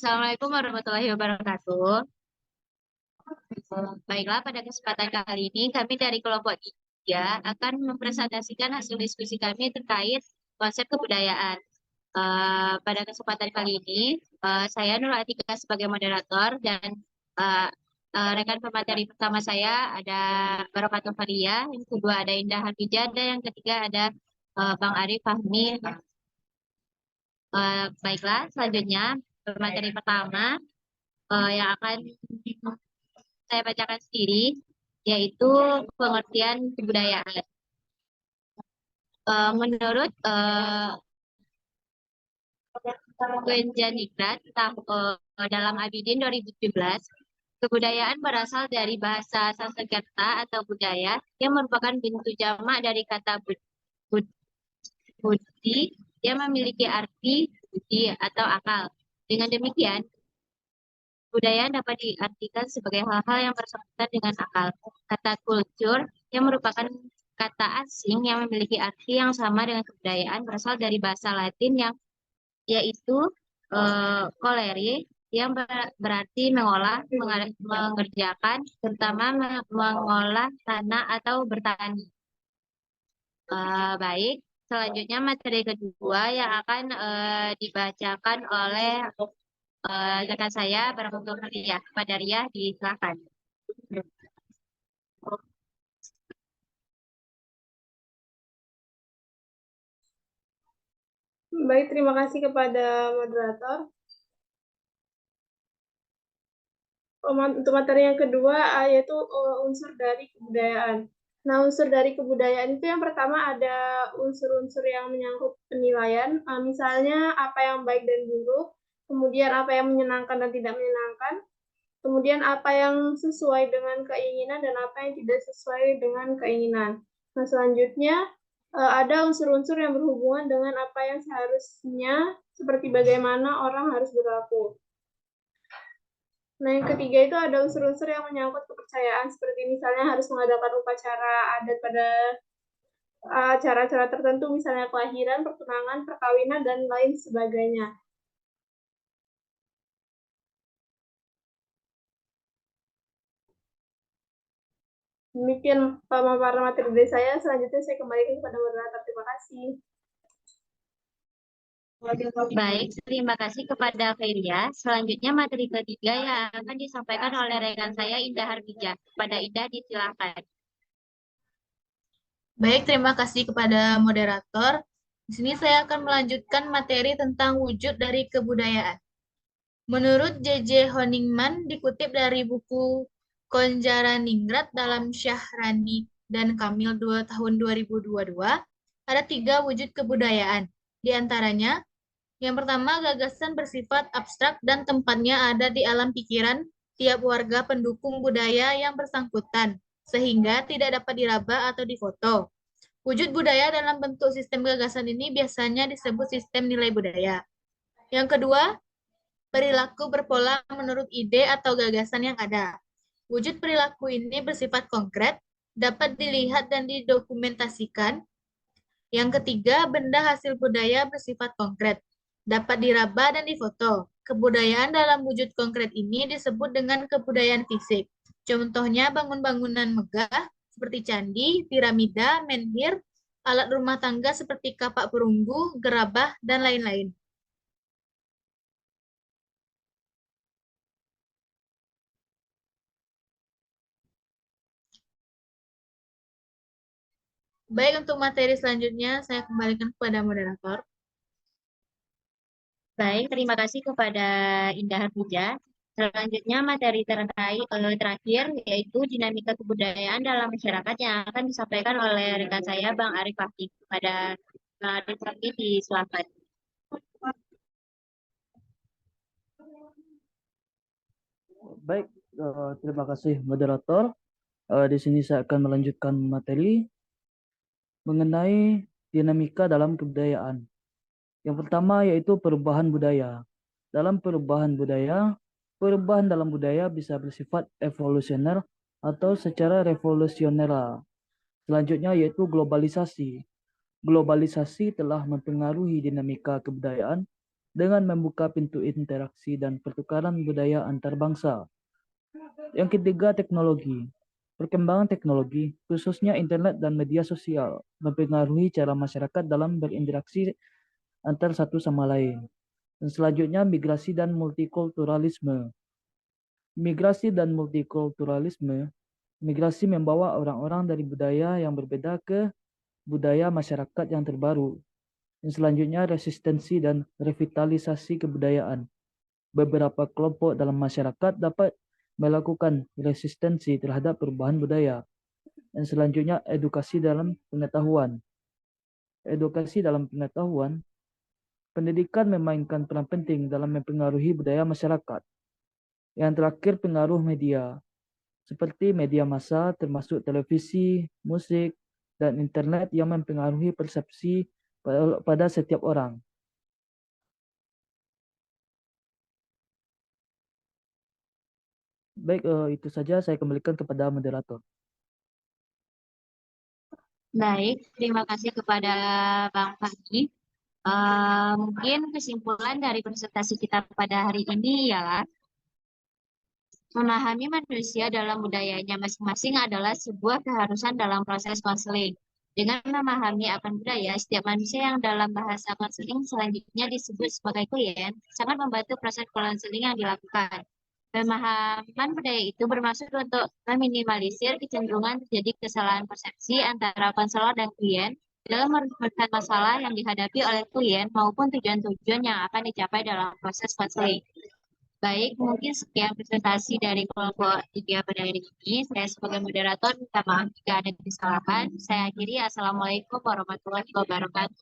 Assalamualaikum warahmatullahi wabarakatuh. Baiklah, pada kesempatan kali ini kami dari kelompok 3 akan mempresentasikan hasil diskusi kami terkait konsep kebudayaan. Pada kesempatan kali ini, saya Nur Atika sebagai moderator dan eh, rekan pemateri pertama saya ada Barokatul Faria, yang kedua ada Indah Hafijah, dan yang ketiga ada Bang Arif Fahmi. Baiklah, selanjutnya pemateri pertama yang akan saya bacakan sendiri, yaitu pengertian kebudayaan. Menurut Wenjanigrat dalam Abidin 2017, kebudayaan berasal dari bahasa Sanskerta atau budaya yang merupakan bentuk jamak dari kata budi yang memiliki arti budi atau akal. Dengan demikian, budaya dapat diartikan sebagai hal-hal yang bersangkutan dengan akal. Kata kultur yang merupakan kata asing yang memiliki arti yang sama dengan kebudayaan berasal dari bahasa Latin yang yaitu koleri yang berarti mengolah, mengerjakan, terutama mengolah tanah atau bertani. Baik, selanjutnya materi kedua yang akan dibacakan oleh rekan saya Barokatul Faria. Pada Ria, disilakan. Baik, terima kasih kepada moderator. Untuk materi yang kedua yaitu unsur dari kebudayaan. Nah, unsur dari kebudayaan itu yang pertama ada unsur-unsur yang menyangkut penilaian, misalnya apa yang baik dan buruk, kemudian apa yang menyenangkan dan tidak menyenangkan, kemudian apa yang sesuai dengan keinginan dan apa yang tidak sesuai dengan keinginan. Nah, selanjutnya ada unsur-unsur yang berhubungan dengan apa yang seharusnya, seperti bagaimana orang harus berlaku. Nah, yang ketiga itu ada unsur-unsur yang menyangkut kepercayaan, seperti misalnya harus mengadakan upacara adat pada acara-acara tertentu, misalnya kelahiran, pertunangan, perkawinan, dan lain sebagainya. Demikian pemaparan materi dari saya. Selanjutnya saya kembalikan kepada moderator. Terima kasih. Baik, terima kasih kepada Feria. Selanjutnya materi ketiga yang akan disampaikan oleh rekan saya Indah Harbijah. Kepada Indah, disilakan. Baik, terima kasih kepada moderator. Di sini saya akan melanjutkan materi tentang wujud dari kebudayaan. Menurut J.J. Honingman, dikutip dari buku Konjaraningrat dalam Syahrani dan Kamil tahun 2022, ada 3 wujud kebudayaan. Di antaranya, yang pertama, gagasan bersifat abstrak dan tempatnya ada di alam pikiran tiap warga pendukung budaya yang bersangkutan, sehingga tidak dapat diraba atau difoto. Wujud budaya dalam bentuk sistem gagasan ini biasanya disebut sistem nilai budaya. Yang kedua, perilaku berpola menurut ide atau gagasan yang ada. Wujud perilaku ini bersifat konkret, dapat dilihat dan didokumentasikan. Yang ketiga, benda hasil budaya bersifat konkret, dapat diraba dan difoto. Kebudayaan dalam wujud konkret ini disebut dengan kebudayaan fisik. Contohnya bangun-bangunan megah seperti candi, piramida, menhir, alat rumah tangga seperti kapak perunggu, gerabah, dan lain-lain. Baik, untuk materi selanjutnya saya kembalikan kepada moderator. Baik, terima kasih kepada Indah Harbijah. Selanjutnya materi terakhir yaitu dinamika kebudayaan dalam masyarakat yang akan disampaikan oleh rekan saya Bang Arif Fahmi. Kepada Bang Arif Fahmi, disilakan. Baik, terima kasih moderator. Di sini saya akan melanjutkan materi mengenai dinamika dalam kebudayaan. Yang pertama yaitu perubahan budaya. Dalam perubahan dalam budaya bisa bersifat evolusioner atau secara revolusioner. Selanjutnya yaitu globalisasi. Globalisasi telah mempengaruhi dinamika kebudayaan dengan membuka pintu interaksi dan pertukaran budaya antar bangsa. Yang ketiga, teknologi. Perkembangan teknologi, khususnya internet dan media sosial, mempengaruhi cara masyarakat dalam berinteraksi antar satu sama lain. Dan selanjutnya, migrasi dan multikulturalisme. Migrasi dan multikulturalisme, migrasi membawa orang-orang dari budaya yang berbeda ke budaya masyarakat yang terbaru. Dan selanjutnya, resistensi dan revitalisasi kebudayaan. Beberapa kelompok dalam masyarakat dapat melakukan resistensi terhadap perubahan budaya. Dan selanjutnya, edukasi dalam pengetahuan. Edukasi dalam pengetahuan, pendidikan memainkan peran penting dalam mempengaruhi budaya masyarakat. Yang terakhir, pengaruh media, seperti media massa termasuk televisi, musik, dan internet yang mempengaruhi persepsi pada setiap orang. Baik, itu saja saya kembalikan kepada moderator. Baik, terima kasih kepada Bang Fahmi. Mungkin kesimpulan dari presentasi kita pada hari ini ialah memahami manusia dalam budayanya masing-masing adalah sebuah keharusan dalam proses konseling. Dengan memahami akan budaya, setiap manusia yang dalam bahasa konseling selanjutnya disebut sebagai klien, sangat membantu proses konseling yang dilakukan. Pemahaman budaya itu bermaksud untuk meminimalisir kecenderungan terjadi kesalahan persepsi antara konselor dan klien dalam merumuskan masalah yang dihadapi oleh klien maupun tujuan-tujuan yang akan dicapai dalam proses konseling. Baik, mungkin sekian presentasi dari kelompok 3 pada hari ini. Saya sebagai moderator minta maaf jika ada kesalahan. Saya akhiri. Assalamualaikum warahmatullahi wabarakatuh.